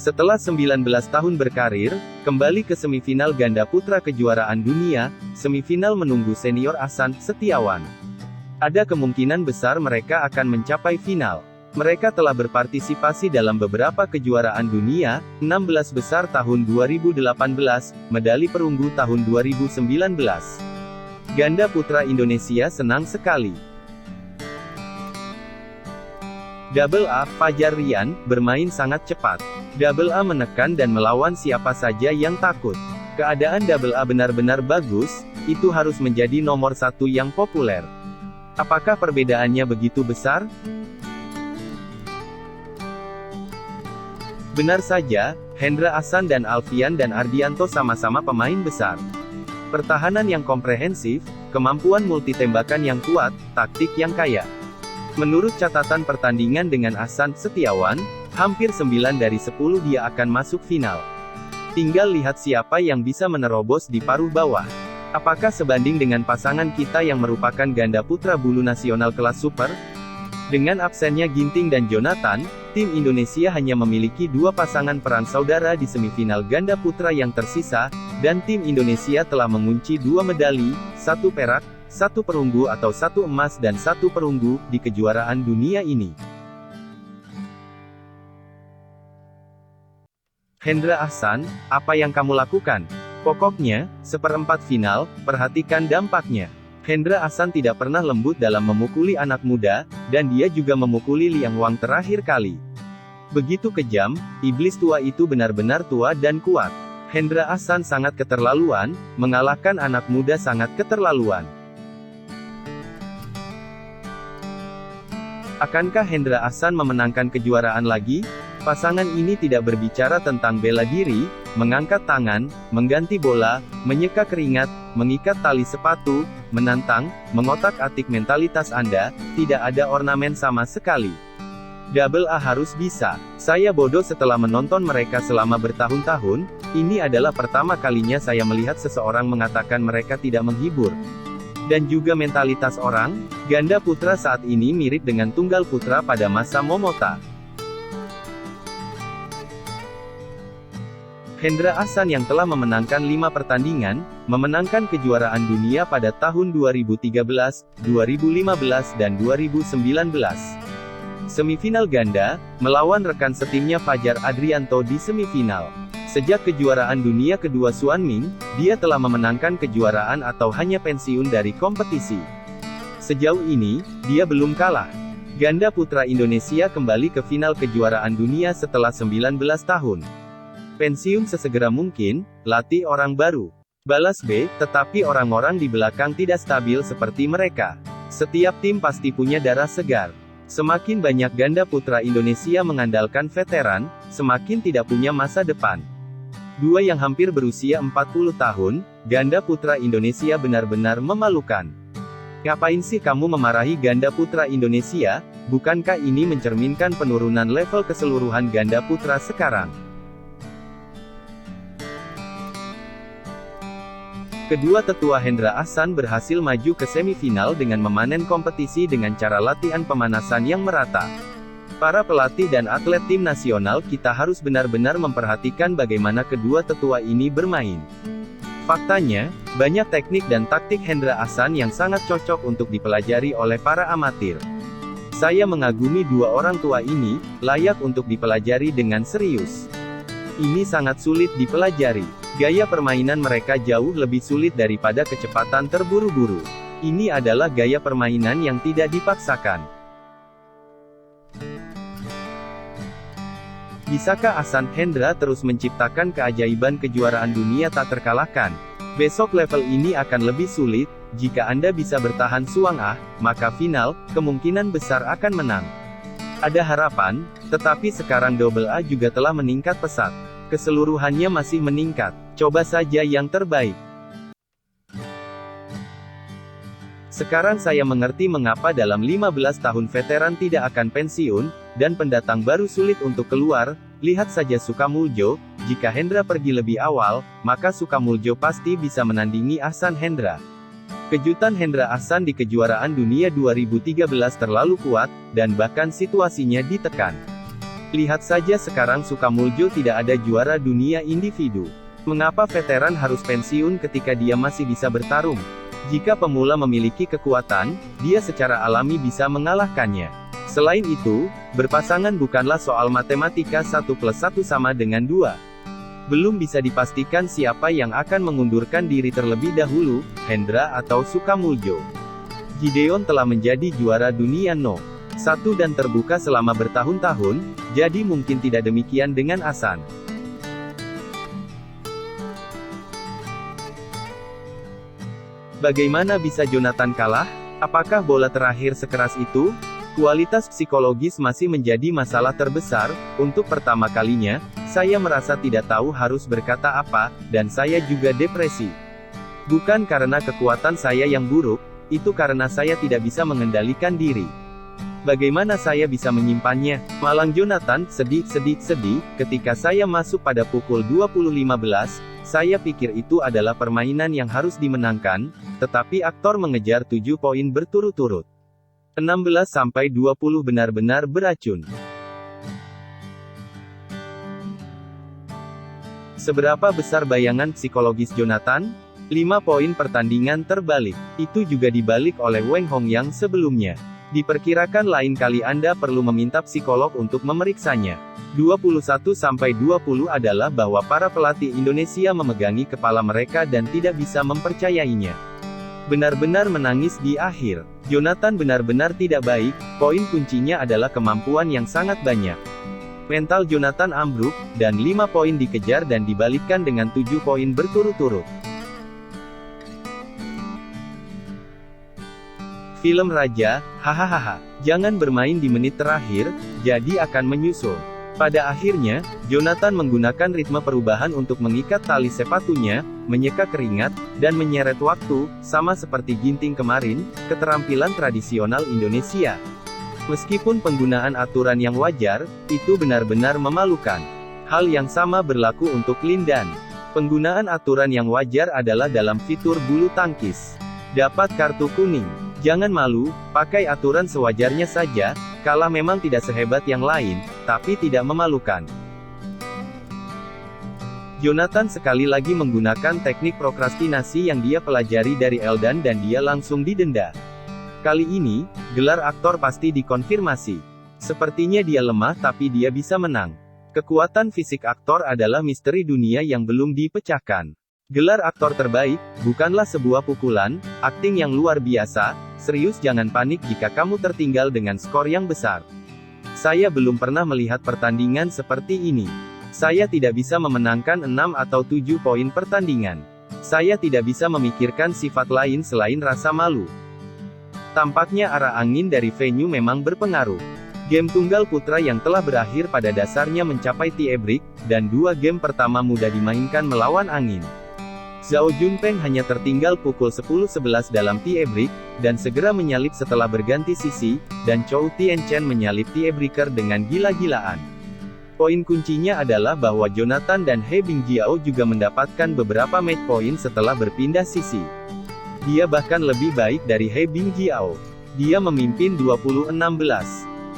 Setelah 19 tahun berkarir, kembali ke semifinal ganda putra kejuaraan dunia, semifinal menunggu senior Ahsan Setiawan. Ada kemungkinan besar mereka akan mencapai final. Mereka telah berpartisipasi dalam beberapa kejuaraan dunia, 16 besar tahun 2018, medali perunggu tahun 2019. Ganda putra Indonesia senang sekali. Double A, Fajar Rian, bermain sangat cepat. Double A menekan dan melawan siapa saja yang takut. Keadaan Double A benar-benar bagus, itu harus menjadi nomor satu yang populer. Apakah perbedaannya begitu besar? Benar saja, Hendra Ahsan dan Alfian dan Ardianto sama-sama pemain besar. Pertahanan yang komprehensif, kemampuan multitembakan yang kuat, taktik yang kaya. Menurut catatan pertandingan dengan Ahsan Setiawan, hampir 9 dari 10 dia akan masuk final. Tinggal lihat siapa yang bisa menerobos di paruh bawah. Apakah sebanding dengan pasangan kita yang merupakan ganda putra bulu nasional kelas super? Dengan absennya Ginting dan Jonathan, tim Indonesia hanya memiliki 2 pasangan peran saudara di semifinal ganda putra yang tersisa, dan tim Indonesia telah mengunci 2 medali, 1 perak, 1 perunggu atau 1 emas dan 1 perunggu, di kejuaraan dunia ini. Hendra Ahsan, apa yang kamu lakukan? Pokoknya, seperempat final, perhatikan dampaknya. Hendra Ahsan tidak pernah lembut dalam memukuli anak muda, dan dia juga memukuli Liang Wang terakhir kali. Begitu kejam, iblis tua itu benar-benar tua dan kuat. Hendra Ahsan sangat keterlaluan, mengalahkan anak muda sangat keterlaluan. Akankah Hendra Ahsan memenangkan kejuaraan lagi? Pasangan ini tidak berbicara tentang bela diri, mengangkat tangan, mengganti bola, menyeka keringat, mengikat tali sepatu, menantang, mengotak-atik mentalitas Anda, tidak ada ornamen sama sekali. Double A harus bisa. Saya bodoh setelah menonton mereka selama bertahun-tahun, ini adalah pertama kalinya saya melihat seseorang mengatakan mereka tidak menghibur. Dan juga mentalitas orang, ganda putra saat ini mirip dengan tunggal putra pada masa Momota. Hendra Ahsan yang telah memenangkan 5 pertandingan, memenangkan kejuaraan dunia pada tahun 2013, 2015 dan 2019. Semifinal ganda, melawan rekan setimnya Fajar Adrianto di semifinal. Sejak kejuaraan dunia kedua Suanming, dia telah memenangkan kejuaraan atau hanya pensiun dari kompetisi. Sejauh ini, dia belum kalah. Ganda putra Indonesia kembali ke final kejuaraan dunia setelah 19 tahun. Pensiun sesegera mungkin, latih orang baru. Balas B, tetapi orang-orang di belakang tidak stabil seperti mereka. Setiap tim pasti punya darah segar. Semakin banyak ganda putra Indonesia mengandalkan veteran, semakin tidak punya masa depan. 2 yang hampir berusia 40 tahun, ganda putra Indonesia benar-benar memalukan. Ngapain sih kamu memarahi ganda putra Indonesia? Bukankah ini mencerminkan penurunan level keseluruhan ganda putra sekarang? Kedua tetua Hendra Ahsan berhasil maju ke semifinal dengan memanen kompetisi dengan cara latihan pemanasan yang merata. Para pelatih dan atlet tim nasional kita harus benar-benar memperhatikan bagaimana kedua tetua ini bermain. Faktanya, banyak teknik dan taktik Hendra Ahsan yang sangat cocok untuk dipelajari oleh para amatir. Saya mengagumi 2 orang tua ini, layak untuk dipelajari dengan serius. Ini sangat sulit dipelajari. Gaya permainan mereka jauh lebih sulit daripada kecepatan terburu-buru. Ini adalah gaya permainan yang tidak dipaksakan. Bisakah Ahsan Hendra terus menciptakan keajaiban kejuaraan dunia tak terkalahkan? Besok level ini akan lebih sulit. Jika Anda bisa bertahan Suang Ah, maka final, kemungkinan besar akan menang. Ada harapan, tetapi sekarang Double A juga telah meningkat pesat. Keseluruhannya masih meningkat. Coba saja yang terbaik. Sekarang saya mengerti mengapa dalam 15 tahun veteran tidak akan pensiun, dan pendatang baru sulit untuk keluar. Lihat saja Sukamuljo, jika Hendra pergi lebih awal, maka Sukamuljo pasti bisa menandingi Ahsan Hendra. Kejutan Hendra Ahsan di kejuaraan dunia 2013 terlalu kuat, dan bahkan situasinya ditekan. Lihat saja sekarang Sukamuljo tidak ada juara dunia individu. Mengapa veteran harus pensiun ketika dia masih bisa bertarung? Jika pemula memiliki kekuatan, dia secara alami bisa mengalahkannya. Selain itu, berpasangan bukanlah soal matematika 1 plus 1 sama dengan 2. Belum bisa dipastikan siapa yang akan mengundurkan diri terlebih dahulu, Hendra atau Sukamuljo. Gideon telah menjadi juara dunia No. 1 dan terbuka selama bertahun-tahun, jadi mungkin tidak demikian dengan Ahsan. Bagaimana bisa Jonathan kalah? Apakah bola terakhir sekeras itu? Kualitas psikologis masih menjadi masalah terbesar. Untuk pertama kalinya, saya merasa tidak tahu harus berkata apa, dan saya juga depresi. Bukan karena kekuatan saya yang buruk, itu karena saya tidak bisa mengendalikan diri. Bagaimana saya bisa menyimpannya? Malang Jonathan, sedih, ketika saya masuk pada pukul 20.15, saya pikir itu adalah permainan yang harus dimenangkan, tetapi aktor mengejar 7 poin berturut-turut. 16-20 benar-benar beracun. Seberapa besar bayangan psikologis Jonathan? 5 poin pertandingan terbalik. Itu juga dibalik oleh Weng Hongyang sebelumnya. Diperkirakan lain kali Anda perlu meminta psikolog untuk memeriksanya. 21-20 adalah bahwa para pelatih Indonesia memegangi kepala mereka dan tidak bisa mempercayainya. Benar-benar menangis di akhir. Jonathan benar-benar tidak baik, poin kuncinya adalah kemampuan yang sangat banyak. Mental Jonathan ambruk, dan 5 poin dikejar dan dibalikkan dengan 7 poin berturut-turut. Film Raja, hahaha, jangan bermain di menit terakhir, jadi akan menyusul. Pada akhirnya, Jonathan menggunakan ritme perubahan untuk mengikat tali sepatunya, menyeka keringat, dan menyeret waktu, sama seperti Ginting kemarin, keterampilan tradisional Indonesia. Meskipun penggunaan aturan yang wajar, itu benar-benar memalukan. Hal yang sama berlaku untuk Lin Dan. Penggunaan aturan yang wajar adalah dalam fitur bulu tangkis. Dapat kartu kuning. Jangan malu, pakai aturan sewajarnya saja, kalah memang tidak sehebat yang lain, tapi tidak memalukan. Jonathan sekali lagi menggunakan teknik prokrastinasi yang dia pelajari dari Eldan dan dia langsung didenda. Kali ini, gelar aktor pasti dikonfirmasi. Sepertinya dia lemah tapi dia bisa menang. Kekuatan fisik aktor adalah misteri dunia yang belum dipecahkan. Gelar aktor terbaik, bukanlah sebuah pukulan, akting yang luar biasa, serius jangan panik jika kamu tertinggal dengan skor yang besar. Saya belum pernah melihat pertandingan seperti ini. Saya tidak bisa memenangkan 6 atau 7 poin pertandingan. Saya tidak bisa memikirkan sifat lain selain rasa malu. Tampaknya arah angin dari venue memang berpengaruh. Game tunggal putra yang telah berakhir pada dasarnya mencapai tie-break, dan 2 game pertama mudah dimainkan melawan angin. Zhao Junpeng hanya tertinggal pukul 10-11 dalam tie-break, dan segera menyalip setelah berganti sisi, dan Chou Tien-chen menyalip tie-breaker dengan gila-gilaan. Poin kuncinya adalah bahwa Jonathan dan He Bingjiao juga mendapatkan beberapa match point setelah berpindah sisi. Dia bahkan lebih baik dari He Bingjiao. Dia memimpin 20-16.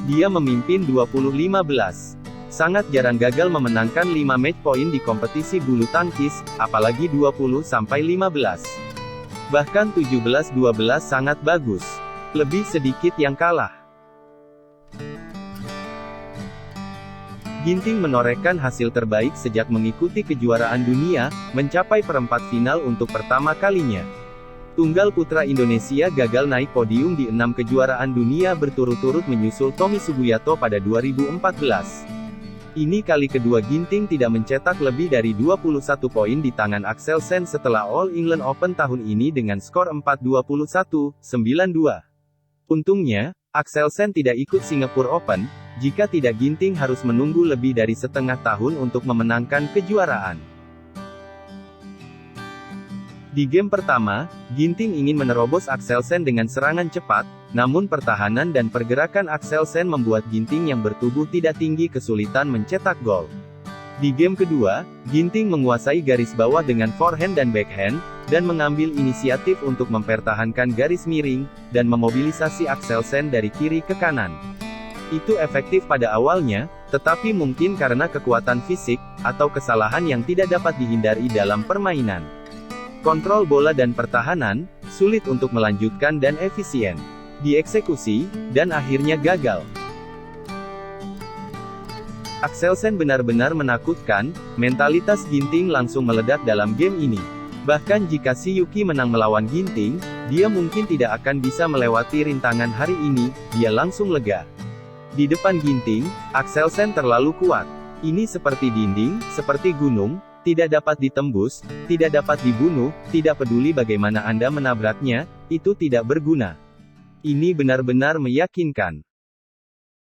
Dia memimpin 20-15. Sangat jarang gagal memenangkan 5 match point di kompetisi bulu tangkis, apalagi 20-15. Bahkan 17-12 sangat bagus. Lebih sedikit yang kalah. Ginting menorehkan hasil terbaik sejak mengikuti kejuaraan dunia, mencapai perempat final untuk pertama kalinya. Tunggal putra Indonesia gagal naik podium di 6 kejuaraan dunia berturut-turut menyusul Tommy Sugiarto pada 2014. Ini kali kedua Ginting tidak mencetak lebih dari 21 poin di tangan Axel Sen setelah All England Open tahun ini dengan skor 4-21, 9-2. Untungnya, Axel Sen tidak ikut Singapore Open, jika tidak Ginting harus menunggu lebih dari setengah tahun untuk memenangkan kejuaraan. Di game pertama, Ginting ingin menerobos Axel Sen dengan serangan cepat, namun pertahanan dan pergerakan Axel Sen membuat Ginting yang bertubuh tidak tinggi kesulitan mencetak gol. Di game kedua, Ginting menguasai garis bawah dengan forehand dan backhand, dan mengambil inisiatif untuk mempertahankan garis miring, dan memobilisasi Axel Sen dari kiri ke kanan. Itu efektif pada awalnya, Tetapi mungkin karena kekuatan fisik, atau kesalahan yang tidak dapat dihindari dalam permainan. Kontrol bola dan pertahanan, sulit untuk melanjutkan dan efisien. Dieksekusi, dan akhirnya gagal. Axelsen benar-benar menakutkan, mentalitas Ginting langsung meledak dalam game ini. Bahkan jika si Yuki menang melawan Ginting, dia mungkin tidak akan bisa melewati rintangan hari ini, dia langsung lega. Di depan Ginting, Axelsen terlalu kuat. Ini seperti dinding, seperti gunung, tidak dapat ditembus, tidak dapat dibunuh, tidak peduli bagaimana Anda menabraknya, itu tidak berguna. Ini benar-benar meyakinkan.